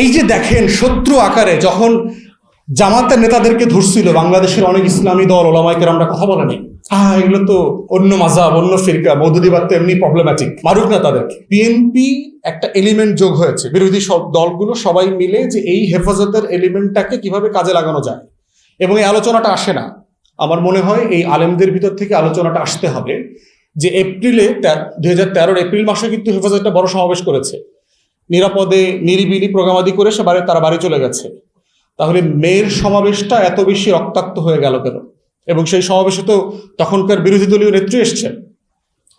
এই যে দেখেন শত্রু আকারে যখন জামাতের নেতাদেরকে ধরছিল বাংলাদেশের অনেক ইসলামী দল ওলামায়ে আমরা কথা বলেনি, এগুলো তো অন্য মাযহাব অন্য ফিরকা, মওদুদিবাদ তো এমনি প্রবলেম্যাটিক, মারুক না তাদেরকে। বিএনপি একটা এলিমেন্ট যোগ হয়েছে, বিরোধী সব দলগুলো সবাই মিলে যে এই হেফাজতের এলিমেন্টটাকে কিভাবে কাজে লাগানো যায়, এবং এই আলোচনাটা আসে না। আমার মনে হয় এই আলেমদের ভিতর থেকে আলোচনাটা আসতে হবে যে এপ্রিলে 2013 এপ্রিল মাসে কিন্তু হেফাজতটা বড় সমাবেশ করেছে, নিরাপদে নিরিবিলি প্রোগ্রামাদি করে তারা বাড়ি চলে গেছে। তাহলে মেয়ের সমাবেশটা এত বেশি রক্তাক্ত হয়ে গেল কেন? এবং সেই সমাবেশে তো তখনকার বিরোধী দলীয় নেত্রী এসছেন।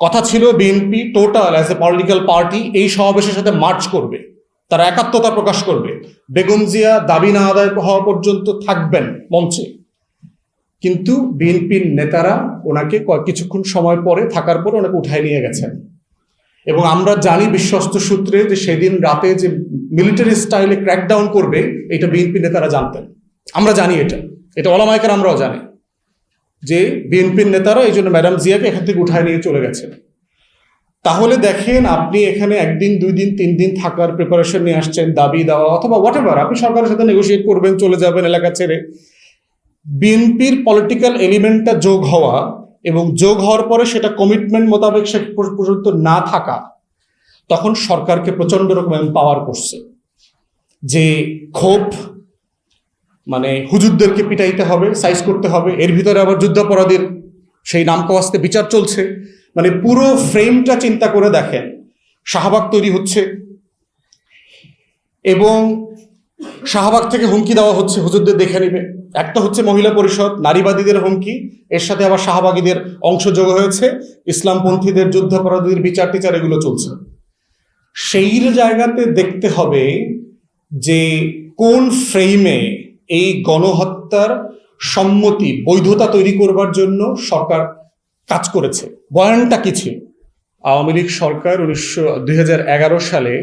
কথা ছিল BNP total as a political party এই সমাবেশের সাথে মার্চ করবে, তারা একাত্মতা প্রকাশ করবে, বেগম জিয়া দাবি না আদায় হওয়া পর্যন্ত থাকবেন মঞ্চে। কিন্তু বিএনপির নেতারা ওনাকে কিছুক্ষণ সময় পরে থাকার পরে ওনাকে উঠায় নিয়ে গেছেন। এবং আমরা জানি বিশ্বস্ত সূত্রে যে সেদিন রাতে যে মিলিটারি স্টাইলে ক্র্যাকডাউন করবে এটা বিএনপি নেতারা জানতেন। আমরা জানি এটা ওলামায়ে কেরাম আমরাও জানি যে বিএনপির নেতারা এই জন্য ম্যাডাম জিয়াকে এখান থেকে উঠায় নিয়ে চলে গেছেন। তাহলে দেখেন আপনি এখানে একদিন 2 দিন 3 দিন থাকার প্রিপারেশন নিয়ে আসছেন, দাবি দেওয়া অথবা হোয়াটএভার, আপনি সরকারের সাথে নেগোশিয়েট করবেন, চলে যাবেন এলাকা ছেড়ে। বিএনপির পলিটিক্যাল এলিমেন্টটা যোগ হওয়া এবং যোগ হওয়ার পরে সেটা কমিটমেন্ট মোতাবেক সে পর্যন্ত না থাকা, তখন সরকারকে প্রচন্ড রকম এম্পাওয়ার করছে যে ক্ষোভ, মানে হুজুরদেরকে পিটাইতে হবে, সাইজ করতে হবে, এর ভিতরে আবার যুদ্ধাপরাধীর সেই নামকাওয়াস্তে বিচার চলছে। মানে পুরো ফ্রেমটা চিন্তা করে দেখেন, শাহবাগ তৈরি হচ্ছে এবং শাহবাগ থেকে হুমকি দেওয়া হচ্ছে হুজুরদের দেখে নিবে। একটা হচ্ছে মহিলা পরিষদ, নারীবাদীদের হুমকি, এর সাথে আবার শাহবাগীদের অংশ যোগ হয়েছে, ইসলামপন্থীদের যুদ্ধাপরাধীদের বিচার টিচার এগুলো চলছে। সেই জায়গাতে দেখতে হবে যে কোন ফ্রেমে এই গণহত্যার সম্মতি বৈধতা তৈরি করবার জন্য সরকার কাজ করেছে। বয়ানটা কি ছিল? আওয়ামী লীগ সরকার 2011 সালে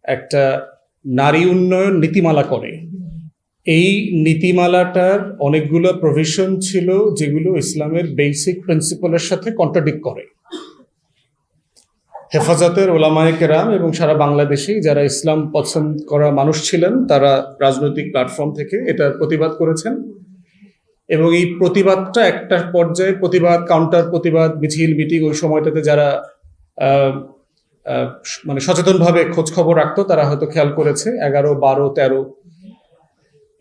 একটা নারী উন্নয়ন নীতিমালা করে। এই নীতিমালাটার অনেকগুলো প্রভিশন ছিল যেগুলো ইসলামের বেসিক প্রিন্সিপালের সাথে কন্ট্রাডিক্ট করে। হেফাজতের ওলামায়ে কেরাম এবং সারা বাংলাদেশে যারা ইসলাম পছন্দ করা মানুষ ছিলেন তারা রাজনৈতিক প্ল্যাটফর্ম থেকে এটার প্রতিবাদ করেছেন। এবং এই প্রতিবাদটা একটা পর্যায়ে প্রতিবাদ, কাউন্টার প্রতিবাদ, মিছিল, মিটিং, ওই সময়টাতে যারা মানে সচেতনভাবে খোঁজ খবর রাখতো তারা হয়তো খেয়াল করেছে 11, 12, 13।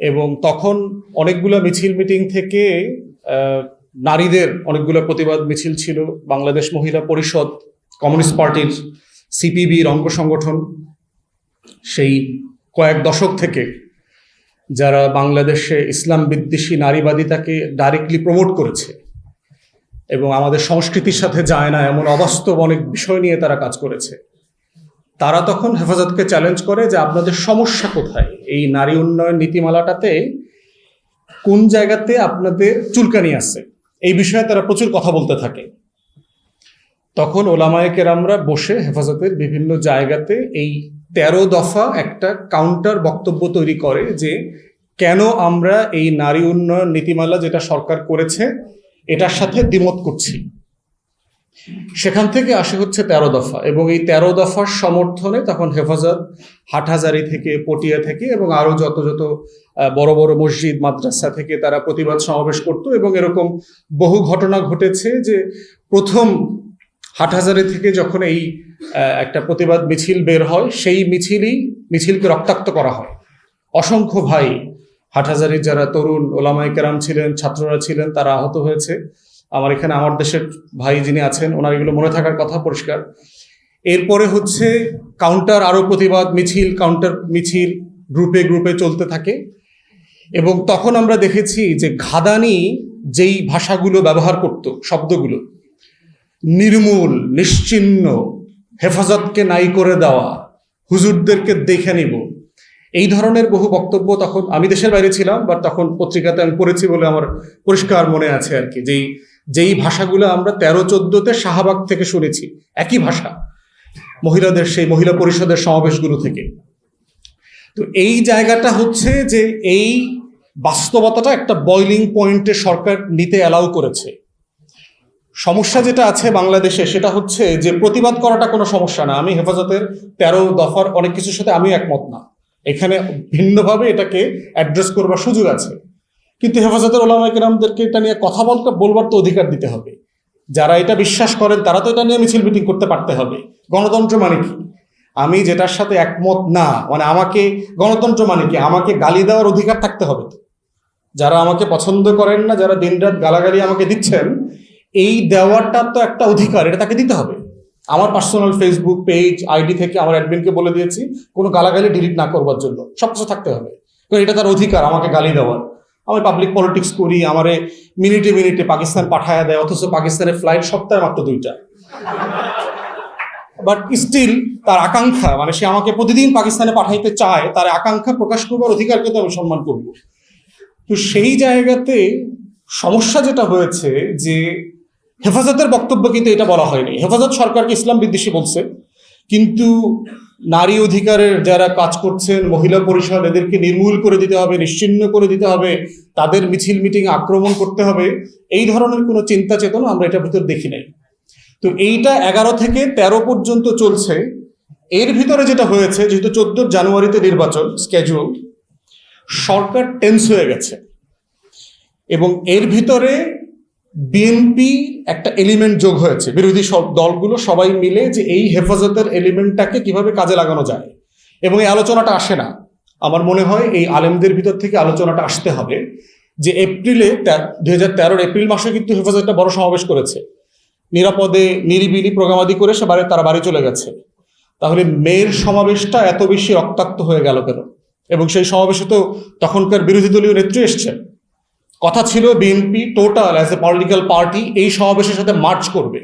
এবং তখন অনেকগুলো মিছিল মিটিং থেকে নারীদের অনেকগুলো প্রতিবাদ মিছিল ছিল। বাংলাদেশ মহিলা পরিষদ, কমিউনিস্ট পার্টির, সিপিবির অঙ্গ সংগঠন সেই কয়েক দশক থেকে যারা বাংলাদেশে ইসলাম বিদ্বেষী নারীবাদিতাকে ডাইরেক্টলি প্রমোট করেছে এবং আমাদের সংস্কৃতির সাথে যায় না এমন অবাস্তব অনেক বিষয় নিয়ে তারা কাজ করেছে, তারা তখন হেফাজতকে চ্যালেঞ্জ করে যে আপনাদের সমস্যা কোথায়, এই নারী উন্নয়ন নীতিমালাটাতে কোন জায়গাতে আপনাদের চুলকানি আছে, এই বিষয়ে তারা প্রচুর কথা বলতে থাকে। তখন ওলামায়ে কেরামরা বসে হেফাজতের বিভিন্ন জায়গাতে এই 13 দফা একটা কাউন্টার বক্তব্য তৈরি করে যে কেন আমরা এই নারী উন্নয়ন নীতিমালা যেটা সরকার করেছে এটার সাথে দ্বিমত করছি। সেখান থেকে আসে হচ্ছে 13 দফা, এবং এই 13 দফার সমর্থনে তখন হেফাজত হাটহাজারী থেকে, পটিয়া থেকে এবং আরো যত বড় বড় মসজিদ মাদ্রাসা থেকে তারা প্রতিবাদ সমাবেশ করত। এবং এরকম বহু ঘটনা ঘটেছে যে প্রথম হাটহাজারী থেকে যখন এই একটা প্রতিবাদ মিছিল বের হয় সেই মিছিলকে রক্তাক্ত করা হয়। অসংখ্য ভাই হাটহাজারীর যারা তরুণ ওলামায়ে কেরাম ছিলেন, ছাত্ররা ছিলেন, তারা আহত হয়েছে। আমার এখানে আমার দেশের ভাই যিনি আছেন ওনার এগুলো মনে থাকার কথা পরিষ্কার। এরপরে হচ্ছে কাউন্টার আরো প্রতিবাদ মিছিল, কাউন্টার মিছিল গ্রুপে গ্রুপে চলতে থাকে। এবং তখন আমরা দেখেছি যে ঘাদানি যেই ভাষাগুলো ব্যবহার করত, শব্দগুলো নির্মূল, নিশ্চিহ্ন, হেফাজতকে নাই করে দেওয়া, হুজুরদেরকে দেখে নিব, এই ধরনের বহু বক্তব্য তখন, আমি দেশের বাইরে ছিলাম বাট তখন পত্রিকাতে আমি পড়েছি বলে আমার পরিষ্কার মনে আছে আর কি, যেই ভাষাগুলো আমরা 13-14তে শাহবাগ থেকে শুনেছি, একই ভাষা মহিলাদের সেই মহিলা পরিষদের সমাবেশগুলো থেকে। তো এই জায়গাটা হচ্ছে যে এই বাস্তবতাটা একটা বয়লিং পয়েন্টে সরকার নিতে অ্যালাউ করেছে। সমস্যা যেটা আছে বাংলাদেশে সেটা হচ্ছে যে প্রতিবাদ করাটা কোনো সমস্যা না। আমি হেফাজতের 13 দফার অনেক কিছুর সাথে আমিও একমত না, এখানে ভিন্নভাবে এটাকে অ্যাড্রেস করবার সুযোগ আছে। কিন্তু হেফাজতের ওলামায়ে কেরামদেরকে এটা নিয়ে কথা বলবার তো অধিকার দিতে হবে। যারা এটা বিশ্বাস করেন তারা তো এটা নিয়ে মিছিল মিটিং করতে পারতে হবে। গণতন্ত্র মানে কি? আমি যেটার সাথে একমত না, মানে আমাকে, গণতন্ত্র মানে কি? আমাকে গালি দেওয়ার অধিকার থাকতে হবে তো। যারা আমাকে পছন্দ করেন না, যারা দিনরাত গালাগালি আমাকে দিচ্ছেন, এই দেওয়ারটা তো একটা অধিকার, এটা তাকে দিতে হবে। আমার পার্সোনাল ফেসবুক পেজ আইডি থেকে আমার অ্যাডমিনকে বলে দিয়েছি কোনো গালাগালি ডিলিট না করবার জন্য, সবকিছু থাকতে হবে, কারণ এটা তার অধিকার আমাকে গালি দেওয়ার। আমি পাবলিক পলিটিক্স করি, আমারে মিনিটে মিনিটে পাকিস্তান পাঠায়া দেয়, অথচ পাকিস্তানের ফ্লাইট সপ্তাহে মাত্র 2টা। বাট স্টিল তার আকাঙ্ক্ষা, মানে সে আমাকে প্রতিদিন পাকিস্তানে পাঠাইতে চায়, তার আকাঙ্ক্ষা প্রকাশ করবার অধিকারকে তো আমি সম্মান করব। তো সেই জায়গাতে সমস্যা যেটা হয়েছে যে হেফাজতের বক্তব্য কিন্তু এটা বলা হয়নি। হেফাজত সরকারকে ইসলাম বিদ্বেষী বলছে, কিন্তু নারী অধিকারের যারা কাজ করছেন, মহিলা পরিষদ, এদেরকে নির্মূল করে দিতে হবে, নিশ্চিহ্ন করে দিতে হবে, তাদের মিছিল মিটিং আক্রমণ করতে হবে, এই ধরনের কোনো চিন্তা চেতনা আমরা এটার ভিতর দেখি নাই। তো এইটা 11 থেকে 13 পর্যন্ত চলছে। এর ভিতরে যেটা হয়েছে, যেহেতু 14 জানুয়ারিতে নির্বাচন স্কেজুয়াল, সরকার টেন্স হয়ে গেছে এবং এর ভিতরে বিএনপি একটা এলিমেন্ট যোগ হয়েছে, বিরোধী সব দলগুলো সবাই মিলে, যে এই হেফাজতের এলিমেন্টটাকে কিভাবে কাজে লাগানো যায়। এবং এই আলোচনাটা আসে না, আমার মনে হয় এই আলেমদের ভিতর থেকে আলোচনাটা আসতে হবে যে এপ্রিলে 2013 এপ্রিল মাসে কিন্তু হেফাজতটা বড় সমাবেশ করেছে, নিরাপদে নিরিবিলি প্রোগ্রামাদি করে তারা বাড়ি চলে গেছে। তাহলে মেয়ের সমাবেশটা এত বেশি রক্তাক্ত হয়ে গেল কেন? এবং সেই সমাবেশে তো তখনকার বিরোধী দলীয় নেত্রী এসছেন। কথা ছিল BNP total as a political party এই সমাবেশের সাথে মার্চ করবে,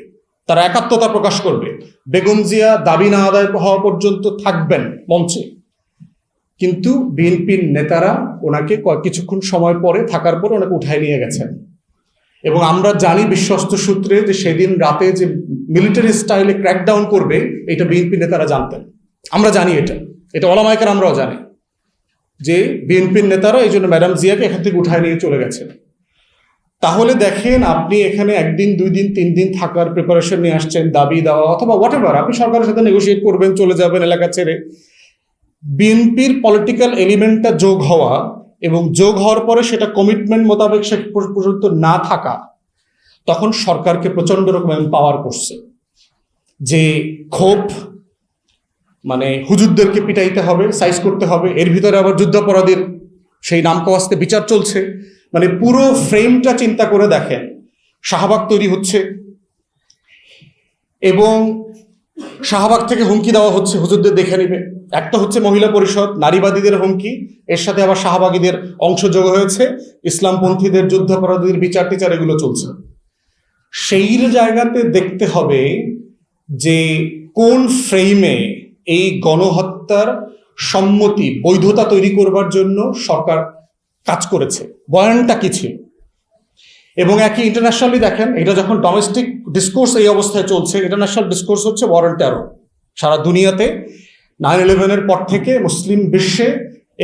তারা একাত্মতা প্রকাশ করবে, বেগম জিয়া দাবি না আদায় হওয়া পর্যন্ত থাকবেন মঞ্চে। কিন্তু বিএনপির নেতারা ওনাকে কিছুক্ষণ সময় পরে থাকার পরে ওনাকে উঠায় নিয়ে গেছেন। এবং আমরা জানি বিশ্বস্ত সূত্রে যে সেদিন রাতে যে মিলিটারি স্টাইলে ক্র্যাকডাউন করবে, এটা বিএনপি নেতারা জানতেন। আমরা জানি এটা ওলামায়ে কেরামরাও জানে যে বিএনপির নেতারা এই জন্য ম্যাডাম জিয়াকে এখান থেকে উঠায় নিয়ে চলে গেছেন। তাহলে দেখেন, আপনি এখানে 1 দিন 2 দিন 3 দিন থাকার প্রিপারেশন নিয়ে আসছেন, দাবি দেওয়া অথবা হোয়াট এভার, আপনি সরকারের সাথে নেগোশিয়েট করবেন, চলে যাবেন এলাকা ছেড়ে। বিএনপির পলিটিক্যাল এলিমেন্টটা যোগ হওয়া এবং যোগ হওয়ার পরে সেটা কমিটমেন্ট মোতাবেক সে পর্যন্ত না থাকা, তখন সরকারকে প্রচন্ড রকম এম্পাওয়ার করছে যে ক্ষোভ, মানে হুজুরদেরকে পিটাইতে হবে, সাইজ করতে হবে, এর ভিতরে আবার যুদ্ধাপরাধীর সেই নামকাওয়াস্তে বিচার চলছে। মানে পুরো ফ্রেমটা চিন্তা করে দেখেন, শাহবাগ তৈরি হচ্ছে এবং শাহবাগ থেকে হুমকি দেওয়া হচ্ছে হুজুরদের দেখে নিবে। একটা হচ্ছে মহিলা পরিষদ, নারীবাদীদের হুমকি, এর সাথে আবার শাহবাগীদের অংশ যোগ হয়েছে, ইসলামপন্থীদের যুদ্ধাপরাধীদের বিচার টিচার এগুলো চলছে। সেই জায়গাতে দেখতে হবে যে কোন ফ্রেমে এই গণহত্যার সম্মতি বৈধতা তৈরি করবার জন্য সরকার কাজ করেছে, বয়ানটা কি ছিল। এবং একই ইন্টারন্যাশনালি দেখেন, এটা যখন ডোমেস্টিক ডিসকোর্স এই অবস্থায় চলছে, ইন্টারন্যাশনাল ডিসকোর্স হচ্ছে ওয়ার অন টেরর। সারা দুনিয়াতে 9/11-এর পর থেকে মুসলিম বিশ্বে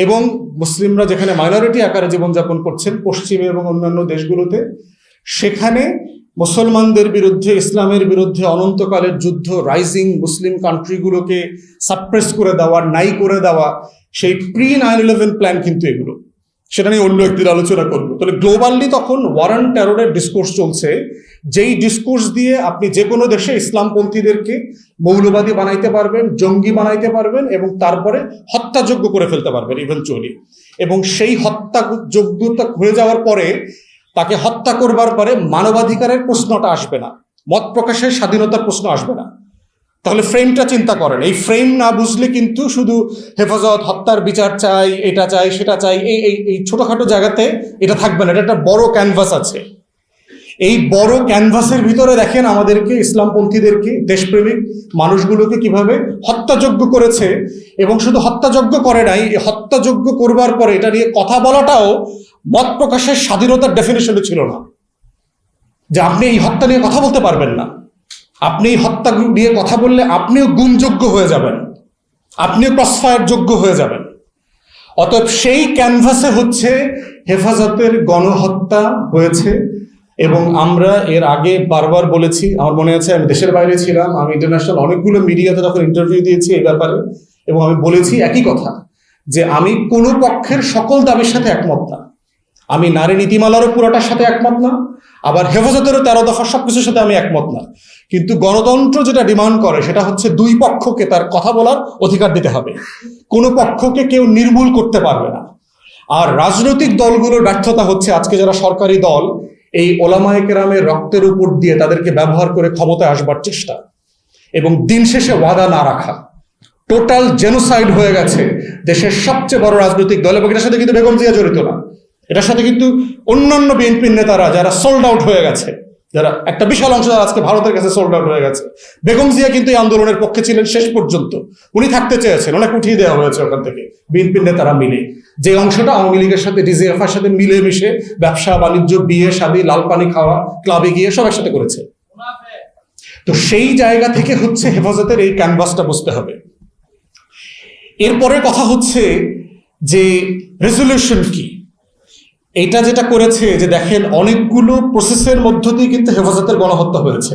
এবং মুসলিমরা যেখানে মাইনরিটি আকারে জীবনযাপন করছেন পশ্চিমে এবং অন্যান্য দেশগুলোতে, সেখানে মুসলমানদের বিরুদ্ধে, ইসলামের বিরুদ্ধে অনন্তকালের যুদ্ধ, রাইজিং মুসলিম কান্ট্রিগুলোকে সাপ্রেস করে দেওয়া, নাই করে দেওয়া, সেই প্রি 9/11 প্ল্যান কিন্তু এগুলো। সেটা নিয়ে অন্য একদিন আলোচনা করবো। তাহলে গ্লোবালি তখন ওয়ার অন টেররের ডিসকোর্স চলছে, যেই ডিসকোর্স দিয়ে আপনি যে কোনো দেশে ইসলামপন্থীদেরকে মৌলবাদী বানাইতে পারবেন, জঙ্গি বানাইতে পারবেন এবং তারপরে হত্যাযোগ্য করে ফেলতে পারবেন ইভেনচুয়ালি। এবং সেই হত্যাযোগ্যতা হয়ে যাওয়ার পরে তাকে হত্যা করবার পরে মানবাধিকারের প্রশ্নটা আসবে না, মত প্রকাশের স্বাধীনতার প্রশ্ন আসবে না। তাহলে ফ্রেমটা চিন্তা করেন, এই ফ্রেম না বুঝলে কিন্তু শুধু হেফাজত, হত্যার বিচার চাই, এটা চাই, সেটা চাই, এই ছোটখাটো জায়গাতে এটা থাকবে না। এটা একটা বড় ক্যানভাস আছে। এই বড় ক্যানভাসের ভিতরে দেখেন আমাদেরকে, ইসলামপন্থীদেরকে, দেশপ্রেমিক মানুষগুলোকে কিভাবে হত্যাযোগ্য করেছে। এবং শুধু হত্যাযোগ্য করে নাই, এই হত্যাযোগ্য করবার পরে এটা নিয়ে কথা বলাটাও মত প্রকাশের স্বাধীনতার ডেফিনেশনে ছিল না, যে আপনি এই হত্যা নিয়ে কথা বলতে পারবেন না। আপনি এই হত্যা নিয়ে কথা বললে আপনিও গুণযোগ্য হয়ে যাবেন, আপনিও ক্রসফায়ার যোগ্য হয়ে যাবেন। অতএব সেই ক্যানভাসে হচ্ছে হেফাজতের গণহত্যা হয়েছে। এবং আমরা এর আগে বারবার বলেছি, আমার মনে আছে আমি দেশের বাইরে ছিলাম, আমি ইন্টারন্যাশনাল অনেকগুলো মিডিয়াতে যখন ইন্টারভিউ দিয়েছি এই ব্যাপারে, এবং আমি বলেছি একই কথা যে আমি কোনো পক্ষের সকল দাবির সাথে একমত না, আমি নারী নীতিমালারও পুরোটার সাথে একমত না, আবার হেফাজতেরও 13 দফার সবকিছুর সাথে আমি একমত না, কিন্তু গণতন্ত্র যেটা ডিমান্ড করে সেটা হচ্ছে দুই পক্ষকে তার কথা বলার অধিকার দিতে হবে, কোনো পক্ষকে কেউ নির্মূল করতে পারবে না। আর রাজনৈতিক দলগুলোর ব্যর্থতা হচ্ছে আজকে যারা সরকারি দল এই ওলামায়ে কেরামের রক্তের উপর দিয়ে তাদেরকে ব্যবহার করে ক্ষমতায় আসবার চেষ্টা এবং দিন শেষে ওয়াদা না রাখা। টোটাল জেনোসাইড হয়ে গেছে দেশের সবচেয়ে বড় রাজনৈতিক দল, এবং এটার সাথে কিন্তু বেগম জিয়া জড়িত না, এটার সাথে কিন্তু অন্যান্য বিএনপির নেতারা যারা সোল্ড আউট হয়ে গেছে, যারা একটা বিশাল অংশ আজকে ভারতের কাছে সোল্ড আউট হয়ে গেছে। বেগম জিয়া কিন্তু এই আন্দোলনের পক্ষে ছিলেন শেষ পর্যন্ত, উনি থাকতে চেয়েছেন, ওনাকে উঠিয়ে দেওয়া হয়েছে ওখান থেকে বিএনপির নেতারা মিলে। যে অংশটা আওয়ামী লীগের সাথে ডিজিএফআর সাথে মিলেমিশে ব্যবসা বাণিজ্য, বিয়ে শাদী, লাল পানি খাওয়া, ক্লাবে গিয়ে সব একসাথে করেছে। তো সেই জায়গা থেকে হচ্ছে হেফাজতের এই ক্যানভাসটা বুঝতে হবে। এরপরে কথা হচ্ছে যে রেজলিউশন কি। এটা যেটা করেছে যে দেখেন অনেকগুলো প্রসেসের মধ্য দিয়ে কিন্তু হেফাজতের গণহত্যা হয়েছে,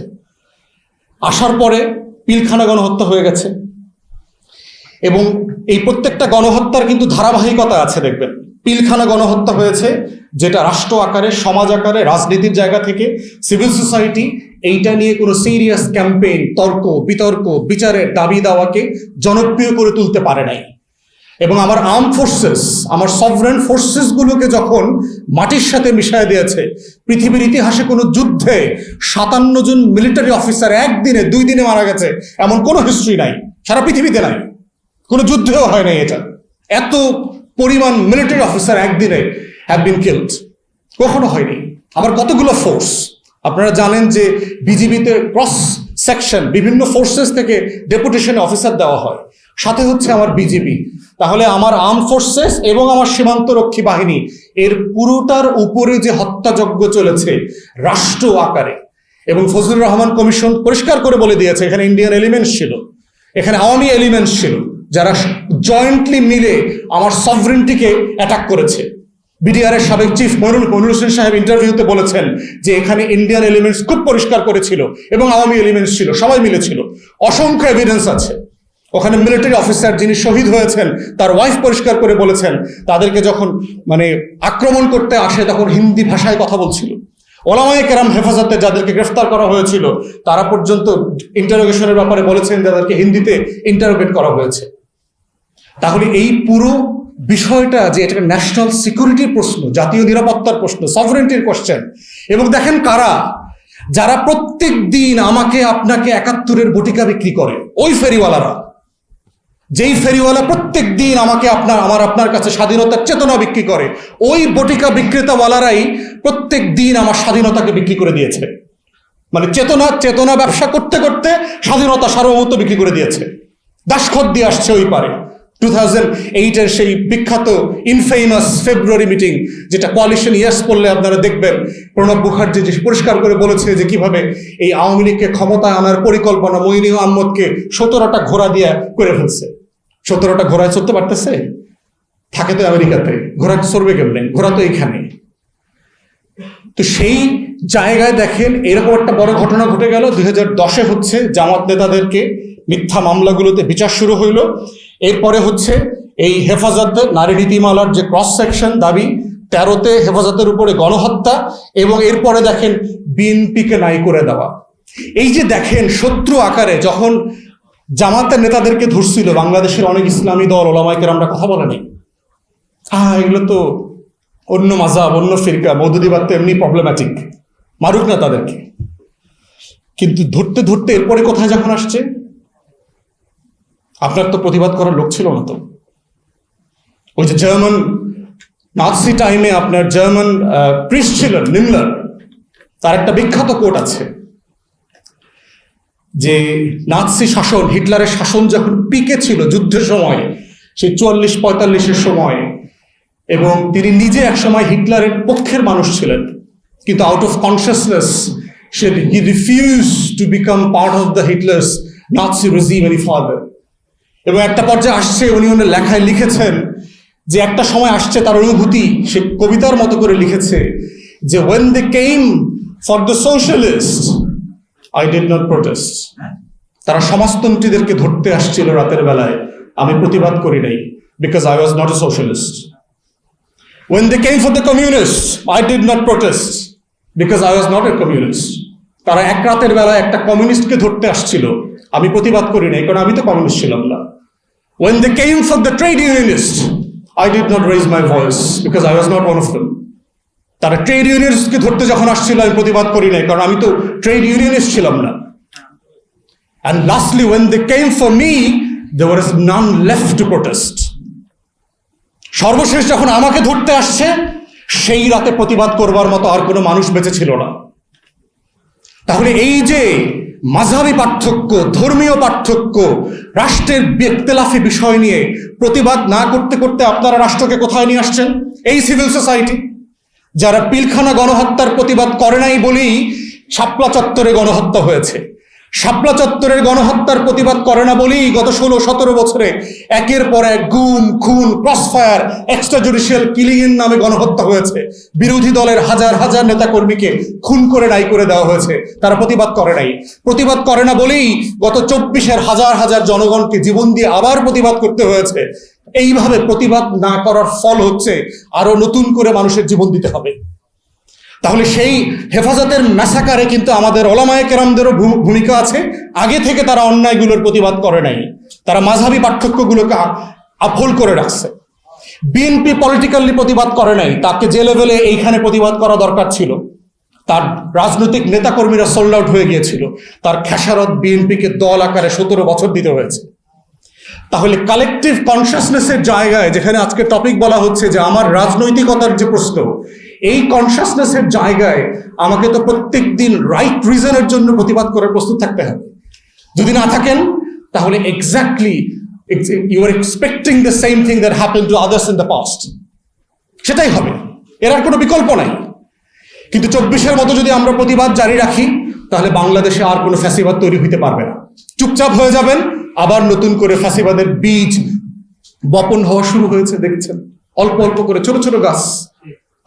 আসার পরে পিলখানা গণহত্যা হয়ে গেছে, এবং এই প্রত্যেকটা গণহত্যার কিন্তু ধারাবাহিকতা আছে। দেখবেন পিলখানা গণহত্যা হয়েছে যেটা রাষ্ট্র আকারে, সমাজ আকারে, রাজনীতির জায়গা থেকে সিভিল সোসাইটি এইটা নিয়ে কোনো সিরিয়াস ক্যাম্পেইন, তর্ক বিতর্ক, বিচারের দাবি দাওয়াকে জনপ্রিয় করে তুলতে পারে নাই। এবং আমার আর্ম ফোর্সেস, আমার সভরেন ফোর্সেস গুলোকে যখন মাটির সাথে মিশিয়ে দিয়েছে, পৃথিবীর ইতিহাসে কোনো যুদ্ধে 57 জন মিলিটারি অফিসার একদিনে 2 দিনে মারা গেছে এমন কোনো হিস্ট্রি নাই, সারা পৃথিবীতে নাই, কোনো যুদ্ধেও হয় নাই এটা। এত পরিমাণ মিলিটারি অফিসার একদিনে হ্যাভ বিন কিলড, কখনো হয়নি। আবার কতগুলো ফোর্স, আপনারা জানেন যে বিজিবিতে ক্রস সেকশন বিভিন্ন ফোর্সেস থেকে ডেপুটেশন অফিসার দেওয়া হয়, সাথে হচ্ছে আমার বিজিবি। তাহলে আমার আর্ম ফোর্সেস এবং আমার সীমান্তরক্ষী বাহিনী এর পুরোটার উপরে যে হত্যাযজ্ঞ চলেছে রাষ্ট্র আকারে। এবং ফজলুর রহমান কমিশন পরিষ্কার করে বলে দিয়েছে এখানে ইন্ডিয়ান এলিমেন্টস ছিল, এখানে আওয়ামী এলিমেন্টস ছিল, যারা জয়েন্টলি মিলে আমার সভরেন্টিকে অ্যাটাক করেছে। বিডিআর এর সাবেক চিফ মইনুল হোসেন সাহেব ইন্টারভিউতে বলেছেন যে এখানে ইন্ডিয়ান এলিমেন্টস খুব পরিষ্কার করেছিল এবং আওয়ামী এলিমেন্টস ছিল, সবাই মিলেছিল। অসংখ্য এভিডেন্স আছে। ওখানে মিলিটারি অফিসার যিনি শহীদ হয়েছেন তার ওয়াইফ পরিষ্কার করে বলেছেন তাদেরকে যখন আক্রমণ করতে আসে তখন হিন্দি ভাষায় কথা বলছিল। ওলামায়ে কেরাম হেফাজতে যাদেরকে গ্রেফতার করা হয়েছিল তারা পর্যন্ত ইন্টারোগেশনের ব্যাপারে বলেছেন যাদেরকে হিন্দিতে ইন্টারোগেট করা হয়েছে। তাহলে এই পুরো বিষয়টা যে এটা ন্যাশনাল সিকিউরিটির প্রশ্ন, জাতীয় নিরাপত্তার প্রশ্ন, সভরেন্টির কোশ্চেন। এবং দেখেন কারা, যারা প্রত্যেক দিন আমাকে আপনাকে 71-এর বটিকা বিক্রি করে, ওই ফেরিওয়ালারা, যেই ফেরিওয়ালা প্রত্যেক দিন আমাকে আপনার কাছে স্বাধীনতার চেতনা বিক্রি করে, ওই বটিকা বিক্রেতাওয়ালারাই প্রত্যেক দিন আমার স্বাধীনতাকে বিক্রি করে দিয়েছে। চেতনা ব্যবসা করতে করতে স্বাধীনতা সার্বভৌমত্ব বিক্রি করে দিয়েছে, দাসখত দিয়ে আসছে ওই পারে। 2008-এর সেই বিখ্যাত ইনফেমাস ফেব্রুয়ারি মিটিং, যেটা কোয়ালিশন ইয়ার্স পড়লে আপনারা দেখবেন প্রণব মুখার্জি যে পরিষ্কার করে বলেছে যে কিভাবে এই আওয়ামী লীগকে ক্ষমতায় আনার পরিকল্পনা মঈনী আহমদকে 17টা ঘোড়া দিয়ে করে ফেলছে। 17টা ঘোড়ায় চড়তে পারতেছে? থাকে তো আমেরিকাতে, ঘোড়া চড়বে কেমনে? ঘোড়া তো এইখানে। তো সেই জায়গায় দেখেন এরকম একটা বড় ঘটনা ঘটে গেল। 2010-এ হচ্ছে জামাত নেতাদেরকে মিথ্যা মামলাগুলোতে বিচার শুরু হইল। এরপরে হচ্ছে এই হেফাজতের নারী নীতিমালার যে ক্রস সেকশন দাবি, 13তে হেফাজতের উপরে গণহত্যা, এবং এরপরে দেখেন বিএনপিকে নাই করে দেওয়া। এই যে দেখেন শত্রু আকারে যখন জামাতের নেতাদেরকে ধরছিল, বাংলাদেশের অনেক ইসলামী দল ওলামায়ে কেরামরা কথা বলে নাই, এগুলো তো অন্য মাযহাব, অন্য ফিরকা, মওদুদিবাদ তো এমনি প্রবলেম্যাটিক, মারুক না তাদেরকে। কিন্তু ধরতে ধরতে এরপরে কোথায় যখন আসছে, আপনার তো প্রতিবাদ করার লোক ছিল না। তো ওই যে জার্মান নাৎসি টাইমে আপনার জার্মান প্রিস্ট ছিলেন নিমলার, তার একটা বিখ্যাত কোট আছে যে নাৎসি শাসন, হিটলারের শাসন যখন পিকে ছিল যুদ্ধের সময়, সেই 44-45-এর সময়, এবং তিনি নিজে এক সময় হিটলারের পক্ষের মানুষ ছিলেন, কিন্তু out of consciousness he refuse to become part of the Hitler's Nazi regime any further. এবং একটা পর্যায়ে আসছে, উনি ওনার লেখায় লিখেছেন যে একটা সময় আসছে তার অনুভূতি, সে কবিতার মতো করে লিখেছে যে when they came for the socialists I did not protest. তারা সমাজতন্ত্রীদেরকে ধরতে আসছিল রাতের বেলায়, আমি প্রতিবাদ করি নাই। because I was not a socialist. When they came for the communists, I did not protest because I was not a communist. তারা এক রাতের বেলায় একটা কমিউনিস্টকে ধরতে আসছিল, আমি প্রতিবাদ করি নাই কারণ আমি তো কমিউনিস্ট ছিলাম না। When they came for the trade unionists, I did not raise my voice because I was not one of them. তারা ট্রেড ইউনিয়নিস্টকে ধরতে যখন আসছিল আমি প্রতিবাদ করি নাই কারণ আমি তো ট্রেড ইউনিয়নিস্ট ছিলাম না। And lastly, when they came for me, there was none left to protest. সর্বশেষ যখন আমাকে ধরতে আসছে সেই রাতে প্রতিবাদ করবার মতো আর কোনো মানুষ বেঁচে ছিল না। তাহলে এই যে মাযহাবী পার্থক্য, ধর্মীয় পার্থক্য, রাষ্ট্রের ইখতিলাফি বিষয় নিয়ে প্রতিবাদ না করতে করতে আপনারা রাষ্ট্রকে কোথায় নিয়ে আসছেন? এই সিভিল সোসাইটি যারা পিলখানা গণহত্যার প্রতিবাদ করে নাই বলেই শাপলা চত্বরে গণহত্যা হয়েছে। শাপলা চত্বরের গণহত্যার প্রতিবাদ করে না বলেই গত 16-17 বছরে একের পর এক গুম, খুন, ক্রসফায়ার, এক্সট্রা জুডিশিয়াল কিলিং এর নামে গণহত্যা হয়েছে। বিরোধী দলের হাজার হাজার নেতাকর্মীকে খুন করে নাই করে দেওয়া হয়েছে, তারা প্রতিবাদ করে নাই। প্রতিবাদ করে না বলেই গত 24-এর হাজার হাজার জনগণকে জীবন দিয়ে আবার প্রতিবাদ করতে হয়েছে। এইভাবে প্রতিবাদ না করার ফল হচ্ছে আরো নতুন করে মানুষের জীবন দিতে হবে। তাহলে সেই হেফাজতের ম্যাসাকারে কিন্তু আমাদের ওলামায়ে কেরামদেরও ভূমিকা আছে। আগে থেকে তারা অন্যায়গুলোর প্রতিবাদ করে নাই, তারা মাযহাবী পার্থক্যগুলোকে আপহোল্ড করে রাখছে। বিএনপি পলিটিক্যালি প্রতিবাদ করে নাই, তাকে যে লেভেলে এইখানে প্রতিবাদ করা দরকার ছিল তার রাজনৈতিক নেতাকর্মীরা সোল্ড আউট হয়ে গিয়েছিল, তার খেসারত বিএনপিকে দল আকারে 17 বছর দিতে হয়েছে। তাহলে কালেকটিভ কনসাসনেসের জায়গায়, যেখানে আজকে টপিক বলা হচ্ছে যে আমার রাজনৈতিকতার যে প্রশ্ন, এই কনসাসনেসের জায়গায় আমাকে তো প্রত্যেক দিন রাইট রিজনের জন্য প্রতিবাদ করার প্রস্তুত থাকতে হবে। যদি না থাকেন তাহলে exactly you are expecting the same thing that happen to others in the past, সেটাই হবে, এর আর কোনো বিকল্প নাই। কিন্তু 24-এর মতো যদি আমরা প্রতিবাদ জারি রাখি তাহলে বাংলাদেশে আর কোনো ফ্যাসিবাদ তৈরি হইতে পারবে না। চুপচাপ হয়ে যাবেন, আবার নতুন করে ফ্যাসিবাদের বীজ বপন হওয়া শুরু হয়েছে। দেখছেন অল্প অল্প করে ছোট ছোট গাছ,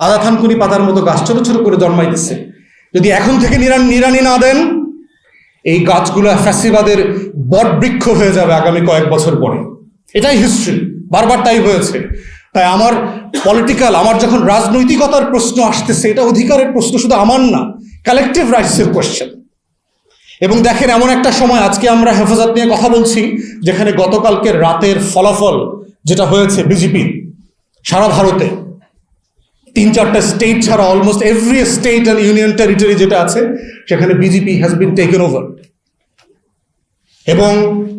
আদা থানকুনি পাতার মতো গাছ ছোট ছোট করে জন্মাইতেছে। যদি এখন থেকে নিড়ানি না দেন, এই গাছগুলো ফ্যাসিবাদের বটবৃক্ষ হয়ে যাবে আগামী কয়েক বছর পরে। এটাই হিস্ট্রি, বারবার তাই হয়েছে। তাই আমার আমার যখন রাজনৈতিকতার প্রশ্ন আসতেছে, এটা অধিকারের প্রশ্ন, শুধু আমার না, কালেকটিভ রাইটসের কোয়েশ্চেন। এবং দেখেন এমন একটা সময়, আজকে আমরা হেফাজত নিয়ে কথা বলছি, যেখানে গতকালকের রাতের ফলাফল যেটা হয়েছে বিজেপি সারা ভারতে 3-4টা স্টেট ছাড়া almost every state and union territory যেটা আছে সেখানে BJP has been taken over, এবং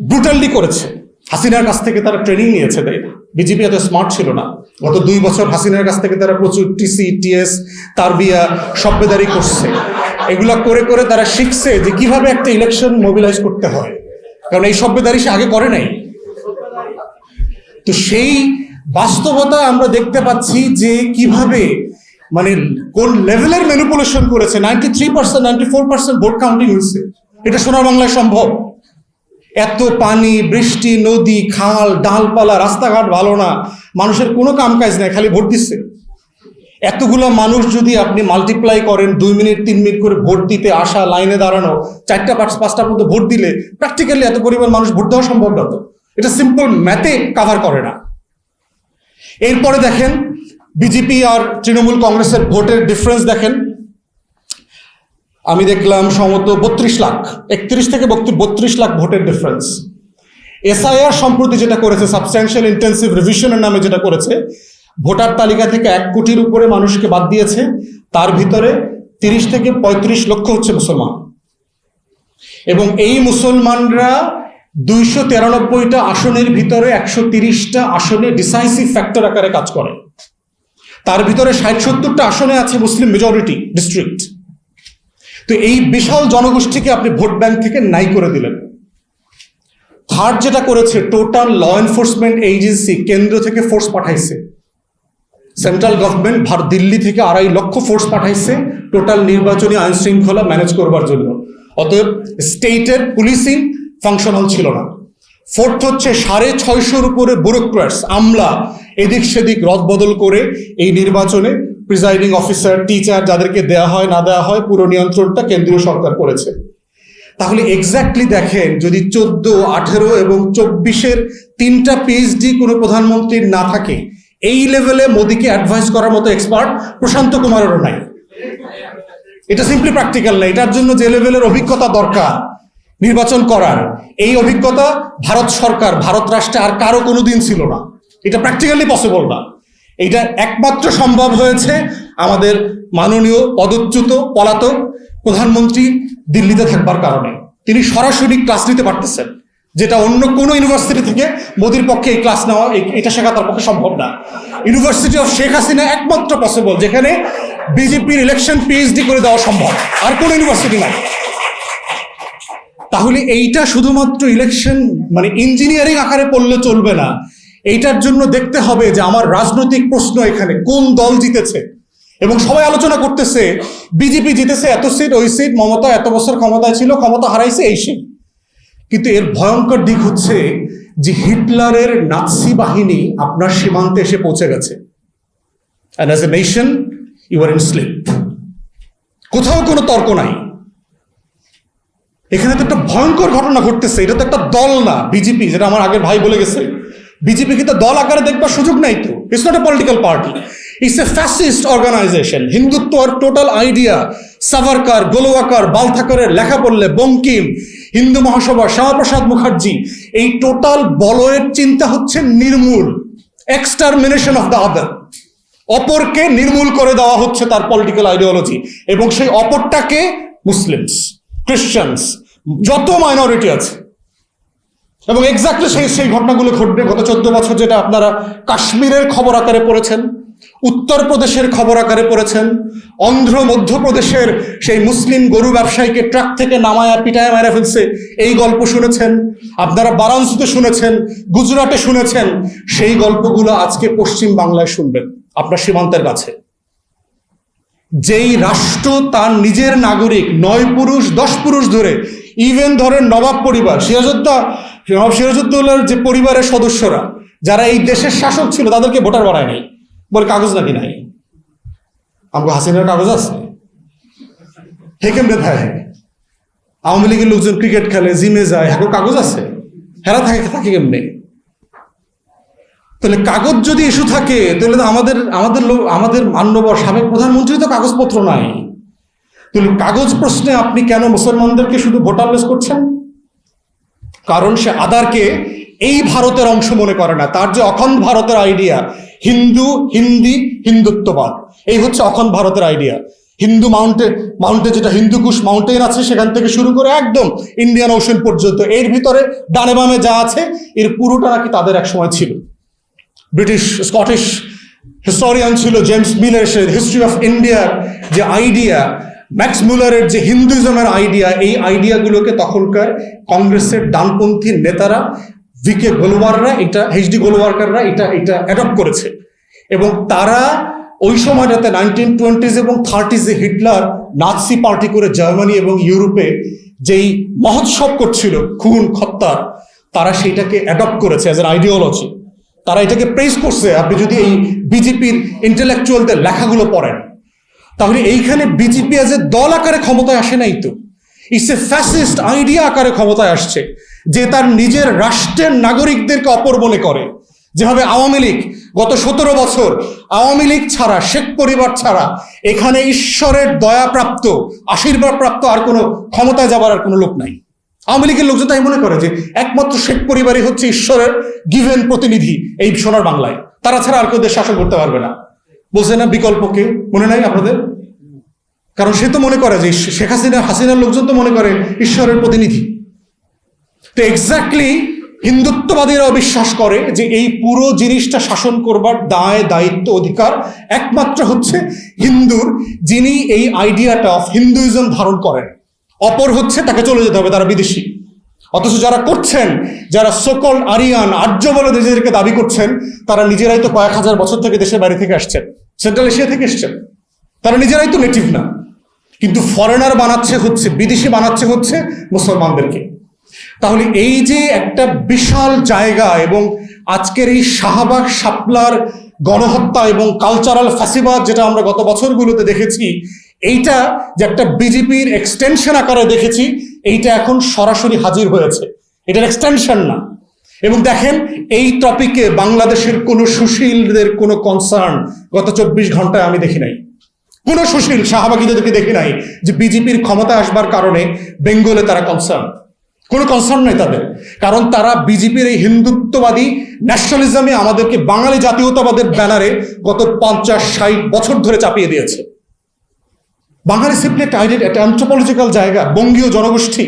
ব্রুটালি করেছে। হাসিনার কাছ থেকে তারা ট্রেনিং নিয়েছে, তাই না? বিজেপি এত স্মার্ট ছিল না। গত 2 বছর হাসিনার কাছ থেকে তারা প্রচুর টিসি, টিএস, তারবিয়া, সভ্যদারি করছে। এগুলা করে করে তারা শিখছে যে কিভাবে একটা ইলেকশন মোবিলাইজ করতে হয়, কারণ এই সভ্যদারি সে আগে করে নাই। তো সেই বাস্তবতা আমরা দেখতে পাচ্ছি যে কিভাবে, মানে কোন লেভেলের ম্যানিপুলেশন করেছে। 93%, 94% ভোট কাউন্টিং হয়েছে, এটা সোনার বাংলায় সম্ভব। এত পানি, বৃষ্টি, নদী, খাল, ডালপালা, রাস্তাঘাট ভালো না, মানুষের কোনো কাম কাজ নাই, খালি ভোট দিচ্ছে। এতগুলো মানুষ যদি আপনি মাল্টিপ্লাই করেন, 2 মিনিট 3 মিনিট করে ভোট দিতে আসা, লাইনে দাঁড়ানো, 4টা 5টা পর্যন্ত ভোট দিলে প্র্যাকটিক্যালি এত পরিমাণ মানুষ ভোট দেওয়া সম্ভব না। তো এটা সিম্পল ম্যাথে কাভার করে না। এরপরে দেখেন বিজেপি আর তৃণমূল কংগ্রেসের ভোটের ডিফারেন্স দেখেন। আমি দেখলাম সম্ভবত 32 লাখ, 31 থেকে 32 লাখ ভোটের ডিফারেন্স। এসআইআর সম্প্রতি যেটা করেছে, সাবস্ট্যানশিয়াল ইন্টেন্সিভ রিভিশনের নামে যেটা করেছে, ভোটার তালিকা থেকে 1 কোটির উপরে মানুষকে বাদ দিয়েছে। তার ভিতরে 30 থেকে 35 লক্ষ হচ্ছে মুসলমান, এবং এই মুসলমানরা 293টা আসনের ভিতরে 130টা আসনে ডিসাইসিভ ফ্যাক্টর আকারে কাজ করে। তার ভিতরে 60-70টা আসনে আছে মুসলিম মেজরিটি ডিস্ট্রিক্ট। তো এই বিশাল জনগোষ্ঠীকে আপনি ভোট ব্যাংক থেকে নাই করে দিলেন। থার্ড যেটা করেছে, টোটাল ল এনফোর্সমেন্ট এজেন্সি কেন্দ্র থেকে ফোর্স পাঠাইছে। সেন্ট্রাল গভর্নমেন্ট দিল্লি থেকে 2.5 লক্ষ ফোর্স পাঠাইছে টোটাল নির্বাচনী আইন শৃঙ্খলা ম্যানেজ করবার জন্য। অতএব স্টেটের পুলিশিং ফাংশনাল ছিল না। ফোর্থ হচ্ছে 650-এর উপরে ব্যুরোক্র্যাটস, আমলা এদিক সেদিক রদবদল করে এই নির্বাচনে প্রিজাইডিং অফিসার, টিচার যাদেরকে দেয়া হয় না দেওয়া হয়, পুরো নিয়ন্ত্রণটা কেন্দ্রীয় সরকার করেছে। তাহলে এক্স্যাক্টলি দেখেন, যদি 14, 18 এবং 24-এর 3টা PhD কোনো প্রধানমন্ত্রীর না থাকে, এই লেভেলে মোদীকে অ্যাডভাইস করার মতো এক্সপার্ট প্রশান্ত কুমারেরও নাই। এটা সিম্পলি প্র্যাকটিক্যাল না, এটার জন্য যে লেভেলের অভিজ্ঞতা দরকার নির্বাচন করার, এই অভিজ্ঞতা ভারত সরকার, ভারত রাষ্ট্রে আর কারো কোনোদিন ছিল না। এটা প্র্যাকটিক্যালি পসিবল না। এটা একমাত্র সম্ভব হয়েছে আমাদের মাননীয় পদচ্যুত পলাতক প্রধানমন্ত্রী দিল্লিতে থাকবার কারণে। তিনি সরাসরি ক্লাস নিতে পারতেছেন, যেটা অন্য কোনো ইউনিভার্সিটি থেকে মোদির পক্ষে এই ক্লাস নেওয়া, এটা শেখা তার পক্ষে সম্ভব না। ইউনিভার্সিটি অফ শেখ হাসিনা একমাত্র পসিবল, যেখানে বিজেপির ইলেকশন PhD করে দেওয়া সম্ভব, আর কোনো ইউনিভার্সিটি নাই। তাহলে এইটা শুধুমাত্র ইলেকশন মানে ইঞ্জিনিয়ারিং আকারে পড়লে চলবে না। এইটার জন্য দেখতে হবে যে আমার রাজনৈতিক প্রশ্ন এখানে কোন দল জিতেছে, এবং সবাই আলোচনা করতেছে বিজেপি জিতেছে এত সিট, ওই সিট, মমতা এত বছর ক্ষমতায় ছিল, ক্ষমতা হারাইছে, এই সিট। কিন্তু এর ভয়ঙ্কর দিক হচ্ছে যে হিটলারের নাৎসি বাহিনী আপনার সীমান্তে এসে পৌঁছে গেছে। And as a nation, you are enslaved. কোথাও কোনো তর্ক নাই। এখানে তো একটা ভয়ঙ্কর ঘটনা ঘটতেছে। এটা তো একটা দল না, বিজেপি, যেটা আমার আগের ভাই বলে গেছে। বিজেপি কিন্তু দল আকারে দেখবার সুযোগ নাই তো। It's not a political party, it's a fascist organization. Hindutva আর টোটাল আইডিয়া সাভারকার, গোলওয়াকার, বালথাকারের লেখা পড়লে, বঙ্কিম, হিন্দু মহাসভা, শ্যামাপ্রসাদ মুখার্জি, এই টোটাল বলয়ের চিন্তা হচ্ছে নির্মূল, এক্সটারমিনেশন অফ দ্য আদার। অপরকে নির্মূল করে দেওয়া হচ্ছে তার পলিটিক্যাল আইডিওলজি, এবং সেই অপরটাকে মুসলিমস, খ্রিস্টানস, যত মাইনরিটি আছে। এবং এক্স্যাক্টলি সেই ঘটনাগুলো ঘটবে গত 14 বছর, যেটা আপনারা কাশ্মীরের খবর আকারে পড়েছেন, উত্তরপ্রদেশের খবর আকারে পড়েছেন, মধ্যপ্রদেশের সেই মুসলিম গরু ব্যবসায়ীকে ট্রাক থেকে নামায়া পিটায় মেরে ফেলছে, এই গল্প শুনেছেন আপনারা। বারাণসীতে শুনেছেন, গুজরাটে শুনেছেন। সেই গল্পগুলো আজকে পশ্চিম বাংলায় শুনবেন, আপনার সীমান্তের কাছে। যেই রাষ্ট্র তার নিজের নাগরিক 9 পুরুষ 10 পুরুষ ধরে, ইভেন ধরেন নবাব পরিবার, নবাব সিরাজউদ্দৌলার যে পরিবারের সদস্যরা যারা এই দেশের শাসক ছিল, তাদেরকে ভোটার বানায় নাই, বলে কাগজ নাকি নাই। আমাকে হাসিনার কাগজ আছে, হে কেমনে থাকে? আওয়ামী লীগের লোকজন ক্রিকেট খেলে, জিমে যায়, এখন কাগজ আছে, হেরা থাকে কেমনে? তাহলে কাগজ যদি ইস্যু থাকে, তাহলে তো আমাদের মান্যবর সাবেক প্রধানমন্ত্রী তো কাগজপত্র নাই। তাহলে কাগজ প্রশ্নে আপনি কেন মুসলমানদেরকে শুধু ভোটারলেস করছেন? কারণ সে আদারকে এই ভারতের অংশ মনে করে না। তার যে অখণ্ড ভারতের আইডিয়া, হিন্দুত্ববাদ, এই হচ্ছে অখণ্ড ভারতের আইডিয়া। হিন্দু মাউন্টে যেটা হিন্দুকুশ মাউন্টেন আছে, সেখান থেকে শুরু করে একদম ইন্ডিয়ান ওশান পর্যন্ত, এর ভিতরে ডানে বামে যা আছে, এর পুরোটা নাকি তাদের এক সময় ছিল। ব্রিটিশ স্কটিশ হিস্টোরিয়ান ছিল জেমস মিলার, হিস্ট্রি অফ ইন্ডিয়ার যে আইডিয়া, ম্যাক্স মুলারের যে হিন্দুইজমের আইডিয়া, এই আইডিয়াগুলোকে তখনকার কংগ্রেসের ডানপন্থী নেতারা, VK গোলওয়াররা, HD গোলওয়ারকাররা এটা অ্যাডপ্ট করেছে। এবং তারা ওই সময়টাতে 1920s এবং 30s হিটলার নাৎসি পার্টি করে জার্মানি এবং ইউরোপে যেই মহোৎসব করছিল খুন হত্যার, তারা সেইটাকে অ্যাডপ্ট করেছে অ্যাজ এন আইডিওলজি। তারা এটাকে প্রেজ করছে। আপনি যদি এই বিজেপির ইন্টেলেকচুয়ালদের লেখাগুলো পড়েন, তাহলে এইখানে বিজেপি অ্যাজ এ দল আকারে ক্ষমতায় আসে নাই তো, ইটস এ ফ্যাসিস্ট আইডিয়া আকারে ক্ষমতায় আসছে, যে তার নিজের রাষ্ট্রের নাগরিকদেরকে অপর মনে করে। যেভাবে আওয়ামী লীগ গত 17 বছর, আওয়ামী লীগ ছাড়া, শেখ পরিবার ছাড়া এখানে ঈশ্বরের দয়াপ্রাপ্ত, আশীর্বাদপ্রাপ্ত আর কোনো ক্ষমতায় যাবার আর কোনো লোক নাই। আওয়ামী লীগের লোকজন তাই মনে করে যে একমাত্র শেখ পরিবারই হচ্ছে ঈশ্বরের গিভেন প্রতিনিধি এই সোনার বাংলায়, তারা ছাড়া আর কেউ দেশ শাসন করতে পারবে না। বলছে না বিকল্পকে, মনে নাই আপনাদের? কারণ সে তো মনে করে যে শেখ হাসিনার লোকজন তো মনে করে ঈশ্বরের প্রতিনিধি। তো এক্স্যাক্টলি হিন্দুত্ববাদীরাও বিশ্বাস করে যে এই পুরো জিনিসটা শাসন করবার দায়, দায়িত্ব, অধিকার একমাত্র হচ্ছে হিন্দুর, যিনি এই আইডিয়াটা অফ হিন্দুইজম ধারণ করেন। অপর হচ্ছে তাকে চলে যেতে হবে, তারা বিদেশি। অথচ যারা করছেন, যারা সকল আরিয়ান, আর্য বলে নিজেদেরকে দাবি করছেন, তারা নিজেরাই তো কয়েক হাজার বছর থেকে দেশের বাইরে থেকে আসছেন, সেন্ট্রাল এশিয়া থেকে এসছেন। তারা নিজেরাই তো নেটিভ না, কিন্তু ফরেনার বানাচ্ছে হচ্ছে, বিদেশি বানাচ্ছে হচ্ছে মুসলমানদেরকে। তাহলে এই যে একটা বিশাল জায়গা, এবং আজকের এই শাহবাগ শাপলার গণহত্যা এবং কালচারাল ফ্যাসিবাদ যেটা আমরা গত বছরগুলোতে দেখেছি, এইটা যে একটা বিজেপির এক্সটেনশন আকারে দেখেছি, এইটা এখন সরাসরি হাজির হয়েছে, এটার এক্সটেনশন না। এবং দেখেন, এই টপিকে বাংলাদেশের কোনো সুশীলদের কোনো কনসার্ন গত 24 ঘন্টায় আমি দেখি নাই। কোনো সুশীল শাহবাগীদেরকে দেখি নাই যে বিজেপির ক্ষমতা আসবার কারণে বেঙ্গলে তারা কনসার্ন, কোনো কনসার্ন নাই তাদের। কারণ তারা বিজেপির এই হিন্দুত্ববাদী ন্যাশনালিজমে আমাদেরকে বাঙালি জাতীয়তাবাদের ব্যানারে গত 50-60 বছর ধরে চাপিয়ে দিয়েছে। বাঙালি সিম্পলি একটা অ্যান্থ্রোপোলজিক্যাল জায়গা, বঙ্গীয় জনগোষ্ঠী।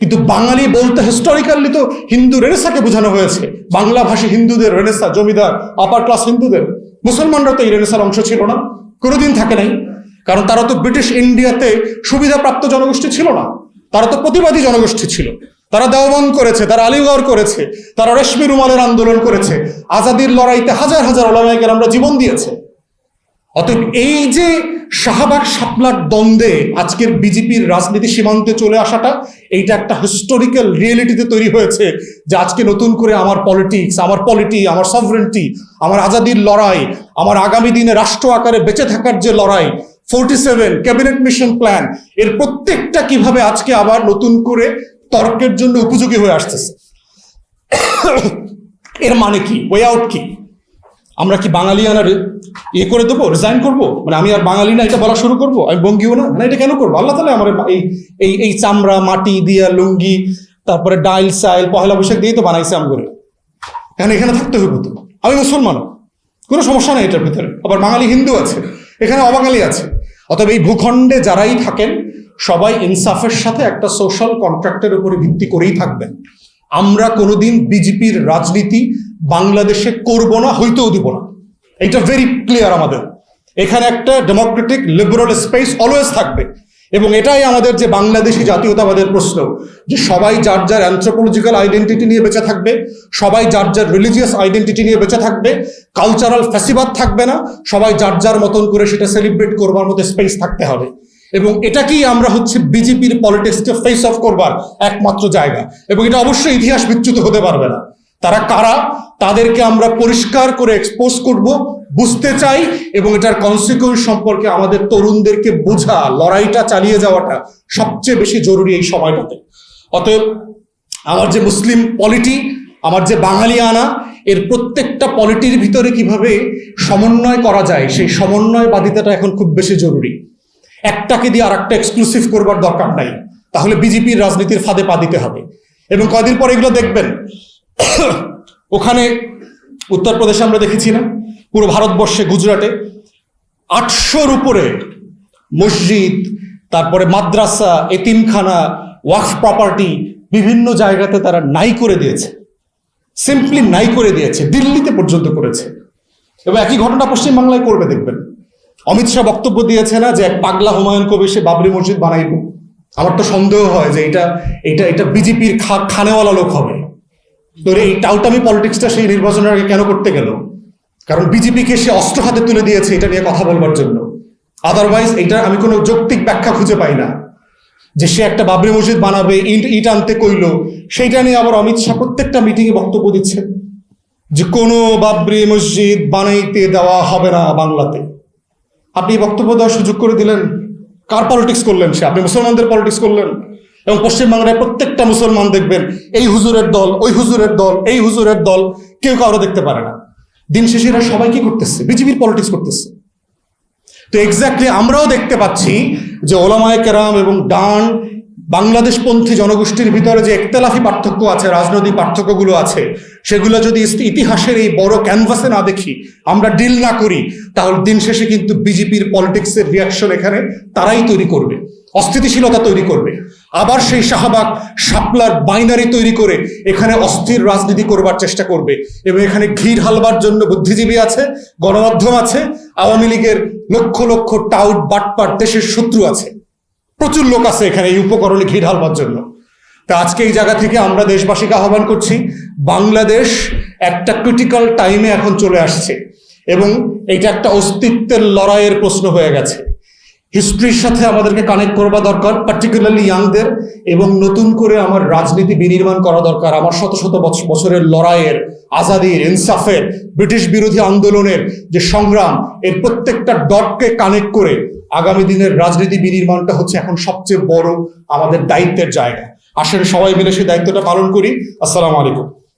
কিন্তু বাঙালি বলতে হিস্টোরিক্যালি তো হিন্দু রেনেসাকে বোঝানো হয়েছে, বাংলাভাষী হিন্দুদের রেনেসা, জমিদার আপার ক্লাস হিন্দুদের। মুসলমানরা তো এই রেনেসার অংশ ছিল না, কোনোদিন থাকে নাই। কারণ তারা তো ব্রিটিশ ইন্ডিয়াতে সুবিধাপ্রাপ্ত জনগোষ্ঠী ছিল না, তারা তো প্রতিবাদী জনগোষ্ঠী ছিল। তারা দেওবন্দ করেছে, তারা আলিগড় করেছে, তারা রেশমি রুমালের আন্দোলন করেছে, আজাদির লড়াইতে হাজার হাজার ওলামায়ে কেরামরা জীবন দিয়েছে। অতএব এই যে শাহবাগ শাপলার দ্বন্দ্বে আজকের বিজেপির রাজনীতি সীমান্তে চলে আসাটা, এইটা একটা হিস্টোরিক্যাল রিয়েলিটিতে তৈরি হয়েছে যে আজকে নতুন করে আমার পলিটিক্স, আমার পলিটি, আমার সভরেন্টি, আমার আজাদির লড়াই, আমার আগামী দিনে রাষ্ট্র আকারে বেঁচে থাকার যে লড়াই, 47 ক্যাবিনেট মিশন প্ল্যান, এর প্রত্যেকটা কিভাবে আজকে আবার নতুন করে তর্কের জন্য উপযোগী হয়ে আসতেছে। এর মানে কি, ওয়ে আউট কি? আমরা কি বাঙালিয়ানার করে দেবো, রিজাইন করবো? মানে আমি আর বাঙালি না এটা বলা শুরু করবো, আমি বঙ্গীয় না, এটা কেন করবো? আল্লাহ তাআলা আমার এই চামড়া মাটি দিয়া লুঙ্গি, তারপরে ডাইল সাইল, পহেলা বৈশাখ দিয়ে তো বানাইছে আমগরে, এখন এখানে থাকতে হইব তো। আমি মুসলমানও, কোনো সমস্যা নেই এটার ভিতরে। আবার বাঙালি হিন্দু আছে, এখানে অবাঙালি আছে। অতএব এই ভূখণ্ডে যারাই থাকেন সবাই ইনসাফের সাথে একটা সোশ্যাল কন্ট্রাক্টের উপরে ভিত্তি করেই থাকবেন। আমরা কোনোদিন বিজেপির রাজনীতি বাংলাদেশে করব না, হইতেও দিব না, এটা ভেরি ক্লিয়ার আমাদের। এখানে একটা ডেমোক্রেটিক লিবারাল স্পেস অলওয়েজ থাকবে। এবং এটাই আমাদের যে বাংলাদেশি জাতীয়তাবাদের প্রশ্ন, যে সবাই যার যার অ্যানথ্রোপোলজিক্যাল আইডেন্টিটি নিয়ে বেঁচে থাকবে, সবাই যার যার রিলিজিয়াস আইডেন্টিটি নিয়ে বেঁচে থাকবে, কালচারাল ফ্যাসিবাদ থাকবে না, সবাই যার যার মতন করে সেটা সেলিব্রেট করবার মতো স্পেস থাকতে হবে। এবং এটাকেই আমরা হচ্ছে বিজেপির পলিটিক্সকে ফেস অফ করবার একমাত্র জায়গা। এবং এটা অবশ্যই ইতিহাস বিচ্যুত হতে পারবে না। তারা কারা, তাদেরকে আমরা পরিষ্কার করে এক্সপোজ করব, বুঝতে চাই, এবং এটার কনসিকুয়েন্স সম্পর্কে আমাদের তরুণদেরকে বোঝা, লড়াইটা চালিয়ে যাওয়াটা সবচেয়ে বেশি জরুরি এই সময়টাতে। অতএব আমার যে মুসলিম পলিটি, আমার যে বাঙালিয়ানা, এর প্রত্যেকটা পলিটির ভিতরে কিভাবে সমন্বয় করা যায়, সেই সমন্বয়বাদিতাটা এখন খুব বেশি জরুরি। একটাকে দিয়ে আর একটা এক্সক্লুসিভ করবার দরকার নাই, তাহলে বিজেপির রাজনীতির ফাঁদে পা দিতে হবে। এবং কয়দিন পরে এগুলো দেখবেন, ওখানে উত্তরপ্রদেশে আমরা দেখেছি না, পুরো ভারতবর্ষে গুজরাটে 800-র উপরে মসজিদ, তারপরে মাদ্রাসা, এতিমখানা, ওয়াকফ প্রপার্টি বিভিন্ন জায়গাতে তারা নাই করে দিয়েছে, সিম্পলি নাই করে দিয়েছে, দিল্লিতে পর্যন্ত করেছে। এবং একই ঘটনা পশ্চিমবাংলায় করবে দেখবেন। অমিত শাহ বক্তব্য দিয়েছে না যে এক পাগলা হুমায়ুন কবির সে বাবরি মসজিদ বানাইব। আমার তো সন্দেহ হয় যে এটা বিজেপির খানেওয়ালা লোক হবে। তো এই টাউটামি পলিটিক্সটা সেই নির্বাচনের আগে কেন করতে গেল? কারণ বিজেপিকে সে অস্ত্র হাতে তুলে দিয়েছে এটা নিয়ে কথা বলবার জন্য। আদারওয়াইজ এটা আমি কোনো যৌক্তিক ব্যাখ্যা খুঁজে পাই না যে সে একটা বাবরি মসজিদ বানাবে, ইট আনতে কইলো, সেইটা নিয়ে আবার অমিত শাহ প্রত্যেকটা মিটিংয়ে বক্তব্য দিচ্ছে যে কোনো বাবরি মসজিদ বানাইতে দেওয়া হবে না বাংলাতে। আপনি বক্তব্য দেওয়ার সুযোগ করে দিলেন, কার পলিটিক্স করলেন সে? আপনি মুসলমানদের পলিটিক্স করলেন। এবং পশ্চিমবাংলায় প্রত্যেকটা মুসলমান দেখবেন এই হুজুরের দল, ওই হুজুরের দল, এই হুজুরের দল, কেউ কারো দেখতে পারে না। দিন শেষে এরা সবাই কি করতেছে? বিজেপির পলিটিক্স করতেছে। তো এক্স্যাক্টলি আমরাও দেখতে পাচ্ছি যে ওলামায়ে কেরাম এবং ডান বাংলাদেশপন্থী জনগোষ্ঠীর ভিতরে যে একতলাফি পার্থক্য আছে, রাজনৈতিক পার্থক্যগুলো আছে, সেগুলো যদি ইতিহাসের এই বড় ক্যানভাসে না দেখি, আমরা ডিল না করি, তাহলে দিন শেষে কিন্তু বিজেপির পলিটিক্সের রিয়াকশন এখানে তারাই তৈরি করবে, অস্থিতিশীলতা তৈরি করবে। আবার সেই শাহবাগ শাপলার বাইনারি তৈরি করে এখানে অস্থির রাজনীতি করবার চেষ্টা করবে। এবং এখানে ঘি ঢালবার জন্য বুদ্ধিজীবী আছে, গণমাধ্যম আছে, আওয়ামী লীগের লক্ষ লক্ষ টাউট বাটপাট দেশের শত্রু আছে, প্রচুর লোক আছে এখানে এই উপকরণে ঘি ঢালবার জন্য। তা আজকে এই জায়গা থেকে আমরা দেশবাসীকে আহ্বান করছি, বাংলাদেশ একটা ক্রিটিক্যাল টাইমে এখন চলে আসছে এবং এটা একটা অস্তিত্বের লড়াইয়ের প্রশ্ন হয়ে গেছে। হিস্ট্রির সাথে আমাদেরকে কানেক্ট করবা দরকার, পার্টিকুলারলি ইয়াংদের, এবং নতুন করে আমার রাজনীতি বিনির্মাণ করা দরকার। আমার শত শত বছরের লড়াইয়ের, আজাদির, ইনসাফের, ব্রিটিশ বিরোধী আন্দোলনের যে সংগ্রাম, এর প্রত্যেকটা ডটকে কানেক্ট করে আগামী দিনের রাজনীতি বিনির্মাণটা হচ্ছে এখন সবচেয়ে বড় আমাদের দায়িত্বের জায়গা। আসলে সবাই মিলে সেই দায়িত্বটা পালন করি। আসসালামু আলাইকুম।